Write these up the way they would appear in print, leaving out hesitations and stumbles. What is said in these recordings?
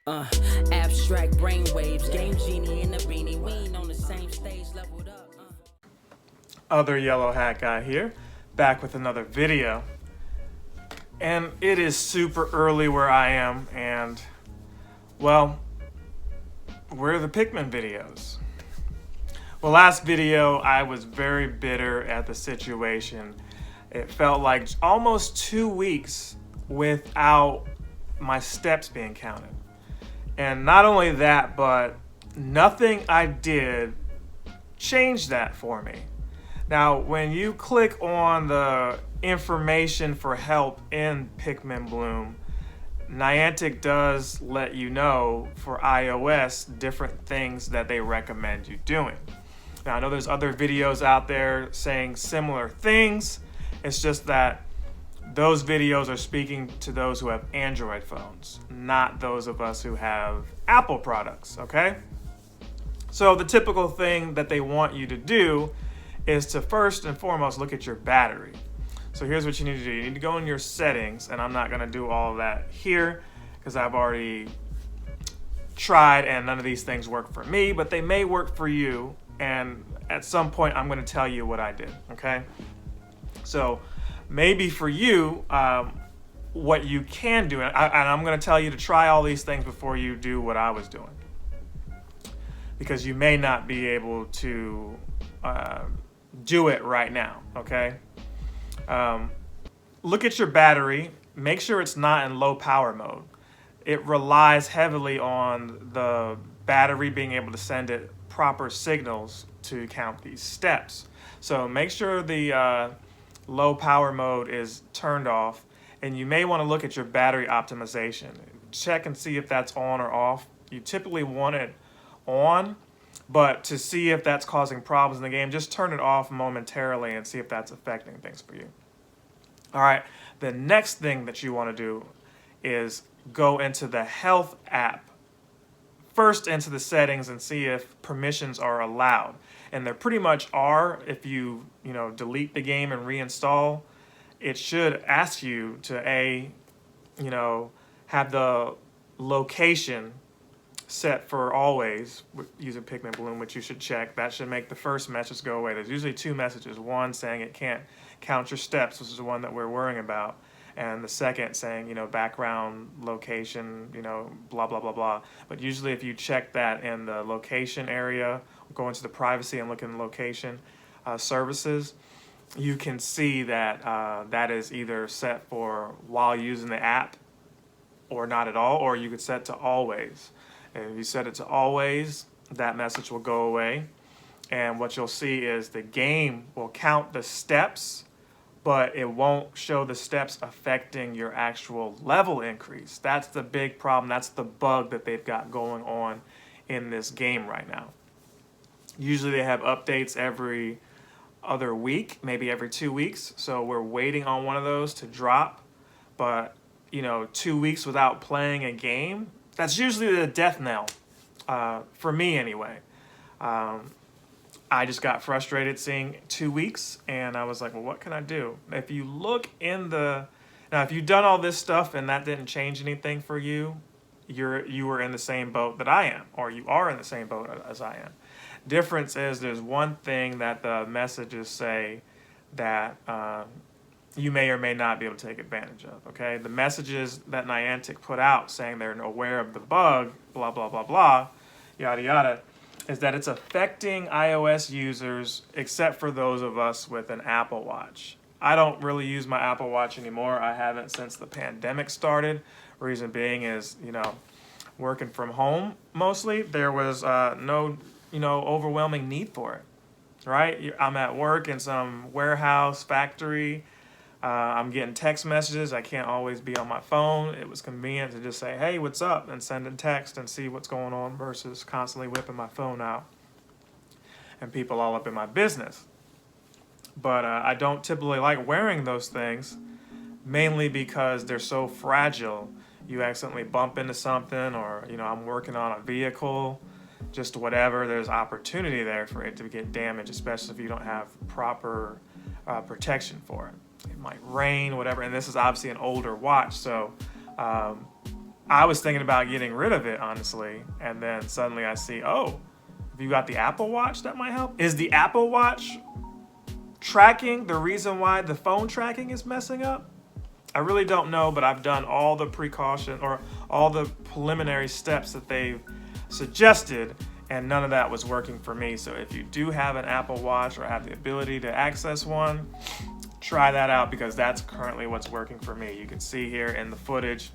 Uh, Abstract brainwaves, game genie in the beanie. We ain't on the same stage, leveled up. Other yellow hat guy here, back with another video. And it is super early where I am, and well, where are the Pikmin videos? Well, last video I was very bitter at the situation. It felt like almost 2 weeks without my steps being counted. And not only that, but nothing I did changed that for me. Now, when you click on the information for help in Pikmin Bloom, Niantic does let you know for iOS different things that they recommend you doing. Now, I know there's other videos out there saying similar things. It's just that those videos are speaking to those who have Android phones, not those of us who have Apple products, okay? So the typical thing that they want you to do is to first and foremost look at your battery. So here's what you need to do. You need to go in your settings, and I'm not going to do all of that here because I've already tried and none of these things work for me, but they may work for you, and at some point I'm going to tell you what I did, okay? So maybe for you, what you can do, and I'm going to tell you to try all these things before you do what I was doing, because you may not be able to do it right now, okay? Look at your battery. Make sure it's not in low power mode. It relies heavily on the battery being able to send it proper signals to count these steps. So make sure the low power mode is turned off, and you may want to look at your battery optimization. Check and see if that's on or off. You typically want it on, but to see if that's causing problems in the game, just turn it off momentarily and see if that's affecting things for you. All right, the next thing that you want to do is go into the health app, first into the settings, and see if permissions are allowed. And there pretty much are. If you delete the game and reinstall, it should ask you to have the location set for always using Pikmin Bloom, which you should check. That should make the first message go away. There's usually two messages. One saying it can't count your steps, which is the one that we're worrying about. And the second saying, background location, blah, blah, blah, blah. But usually if you check that in the location area, go into the privacy and look in the location services, you can see that that is either set for while using the app or not at all, or you could set to always. And if you set it to always, that message will go away. And what you'll see is the game will count the steps, but it won't show the steps affecting your actual level increase. That's the big problem. That's the bug that they've got going on in this game right now. Usually they have updates every other week, maybe every 2 weeks. So we're waiting on one of those to drop. But, 2 weeks without playing a game, that's usually the death knell, for me anyway. I just got frustrated seeing 2 weeks, and I was like, well, what can I do? If you look now, if you've done all this stuff and that didn't change anything for you, you were in the same boat that I am, or you are in the same boat as I am. Difference is there's one thing that the messages say that you may or may not be able to take advantage of, okay? The messages that Niantic put out saying they're aware of the bug, blah, blah, blah, blah, yada, yada, is that it's affecting iOS users except for those of us with an Apple Watch. I don't really use my Apple Watch anymore. I haven't since the pandemic started. Reason being is, working from home mostly, there was no, overwhelming need for it, right? I'm at work in some warehouse, factory. I'm getting text messages. I can't always be on my phone. It was convenient to just say, hey, what's up? And send a text and see what's going on versus constantly whipping my phone out and people all up in my business. But I don't typically like wearing those things, mainly because they're so fragile. You accidentally bump into something, or, I'm working on a vehicle, just whatever. There's opportunity there for it to get damaged, especially if you don't have proper protection for it. It might rain, whatever, and this is obviously an older watch, so I was thinking about getting rid of it, honestly. And then suddenly I see, oh, if you got the Apple Watch, that might help. Is the Apple Watch tracking the reason why the phone tracking is messing up? I really don't know, but I've done all the precaution or all the preliminary steps that they've suggested, and none of that was working for me. So if you do have an Apple Watch or have the ability to access one, try that out, because that's currently what's working for me. You can see here in the footage,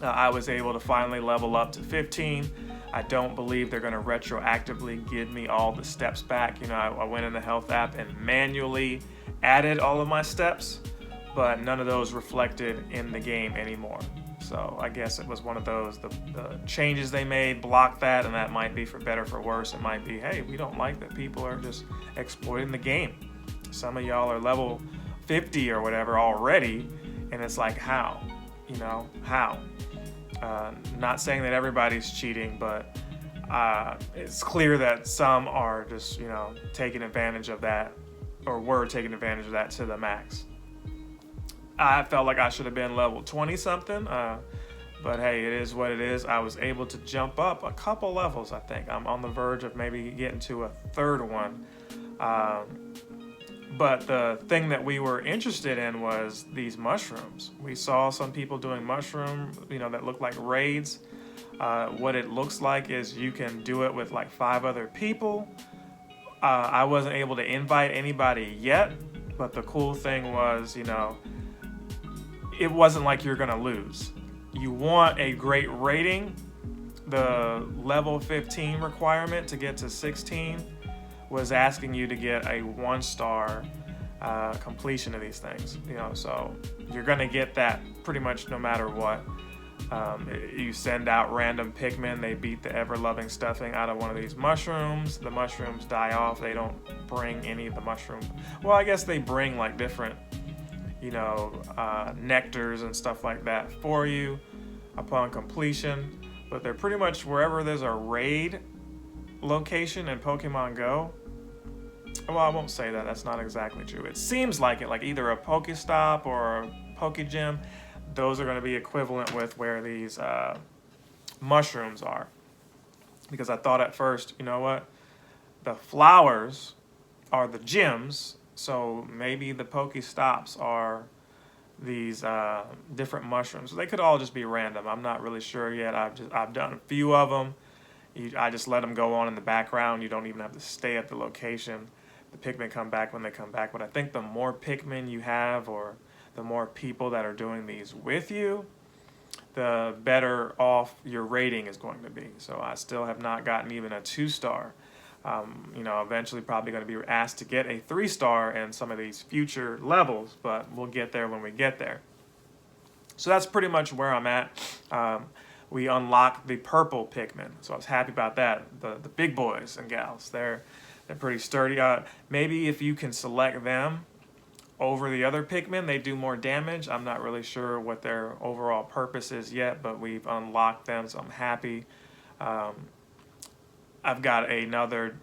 I was able to finally level up to 15. I don't believe they're going to retroactively give me all the steps back. You know, I went in the health app and manually added all of my steps, but none of those reflected in the game anymore. So I guess it was one of those, the changes they made blocked that, and that might be for better or for worse. It might be, hey, we don't like that people are just exploiting the game. Some of y'all are level 50 or whatever already, and it's like, how? You know, how? Not saying that everybody's cheating, but it's clear that some are just, you know, taking advantage of that, or were taking advantage of that to the max. I felt like I should have been level 20 something, but hey, it is what it is. I was able to jump up a couple levels, I think. I'm on the verge of maybe getting to a third one. But the thing that we were interested in was these mushrooms. We saw some people doing mushroom, you know, that looked like raids. What it looks like is you can do it with like 5 other people. I wasn't able to invite anybody yet, but the cool thing was, you know, it wasn't like you're gonna lose. You want a great rating. The level 15 requirement to get to 16 was asking you to get a 1-star completion of these things. You know, so you're gonna get that pretty much no matter what. You send out random Pikmin, they beat the ever-loving stuffing out of one of these mushrooms. The mushrooms die off. They don't bring any of the mushroom. Well, I guess they bring like different, you know, nectars and stuff like that for you upon completion. But they're pretty much wherever there's a raid location in Pokemon Go. Well, I won't say that. That's not exactly true. It seems like it, like either a Pokestop or a Pokegym. Those are going to be equivalent with where these mushrooms are. Because I thought at first, you know what? The flowers are the gyms, so maybe the Pokestops are these different mushrooms. So they could all just be random. I'm not really sure yet. I've done a few of them. I just let them go on in the background. You don't even have to stay at the location. The Pikmin come back when they come back. But I think the more Pikmin you have, or the more people that are doing these with you, the better off your rating is going to be. So I still have not gotten even a 2-star. You know, eventually probably going to be asked to get a 3-star in some of these future levels, but we'll get there when we get there. So that's pretty much where I'm at. We unlocked the purple Pikmin, so I was happy about that. The big boys and gals, they're pretty sturdy. Maybe if you can select them over the other Pikmin, they do more damage. I'm not really sure what their overall purpose is yet, but we've unlocked them, so I'm happy. I've got another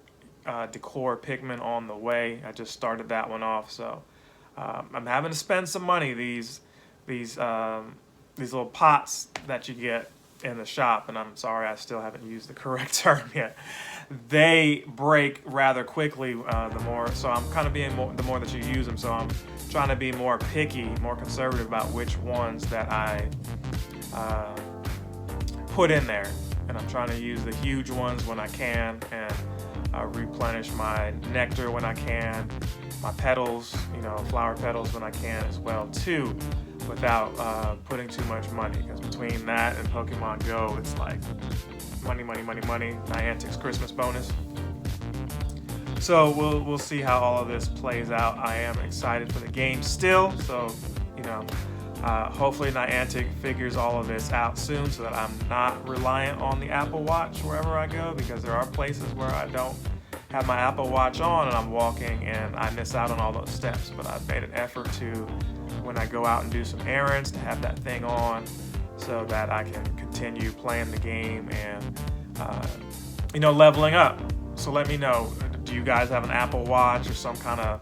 decor Pikmin on the way. I just started that one off, so I'm having to spend some money. These little pots that you get in the shop, and I'm sorry I still haven't used the correct term yet. They break rather quickly the more, so I'm kind of being the more that you use them. So I'm trying to be more picky, more conservative about which ones that I put in there. And I'm trying to use the huge ones when I can, and replenish my nectar when I can, my petals, you know, flower petals when I can as well too, without putting too much money. Because between that and Pokemon Go, it's like money, money, money, money. Niantic's Christmas bonus. So we'll see how all of this plays out. I am excited for the game still, so you know. Hopefully Niantic figures all of this out soon so that I'm not reliant on the Apple Watch wherever I go, because there are places where I don't have my Apple Watch on and I'm walking and I miss out on all those steps. But I've made an effort to, when I go out and do some errands, to have that thing on so that I can continue playing the game and, you know, leveling up. So let me know, do you guys have an Apple Watch or some kind of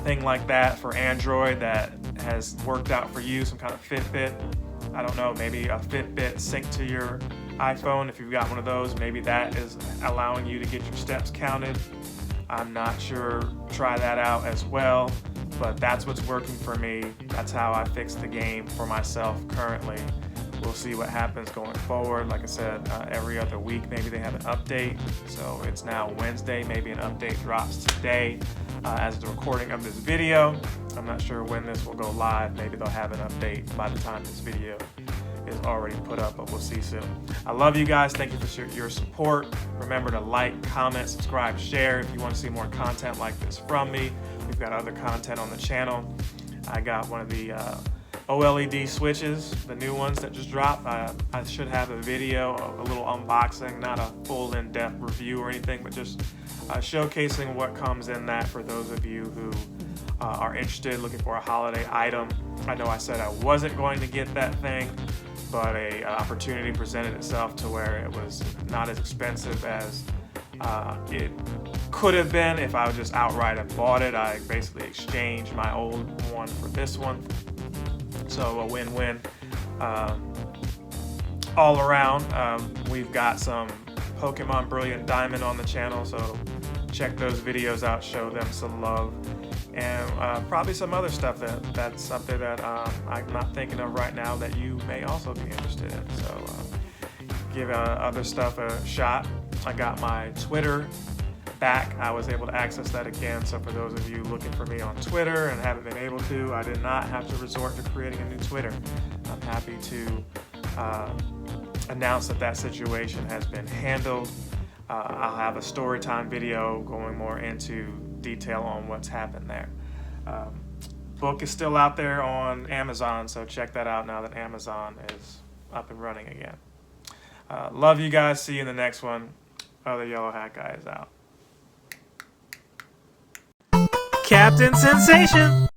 thing like that for Android that has worked out for you, some kind of Fitbit? I don't know, maybe a Fitbit sync to your iPhone. If you've got one of those, maybe that is allowing you to get your steps counted. I'm not sure. Try that out as well. But that's what's working for me. That's how I fix the game for myself currently. We'll see what happens going forward. Like I said, every other week maybe they have an update. So it's now Wednesday. Maybe an update drops today as the recording of this video. I'm not sure when this will go live. Maybe they'll have an update by the time this video is already put up, but we'll see soon. I love you guys. Thank you for your support. Remember to like, comment, subscribe, share if you want to see more content like this from me. We've got other content on the channel. I got one of the OLED switches, the new ones that just dropped. I should have a video, a little unboxing, not a full in-depth review or anything, but just showcasing what comes in that for those of you who are interested, looking for a holiday item. I know I said I wasn't going to get that thing, but an opportunity presented itself to where it was not as expensive as it could have been if I would just outright have bought it. I basically exchanged my old one for this one. So a win-win all around. We've got some Pokemon Brilliant Diamond on the channel, so check those videos out, show them some love. And probably some other stuff that's up there that I'm not thinking of right now that you may also be interested in. So give other stuff a shot. I got my Twitter back. I was able to access that again. So for those of you looking for me on Twitter and haven't been able to, I did not have to resort to creating a new Twitter. I'm happy to announce that situation has been handled. I'll have a story time video going more into detail on what's happened there. Book is still out there on Amazon, so check that out now that Amazon is up and running again. Love you guys. See you in the next one. Other Yellow Hat Guy is out. Captain Sensation!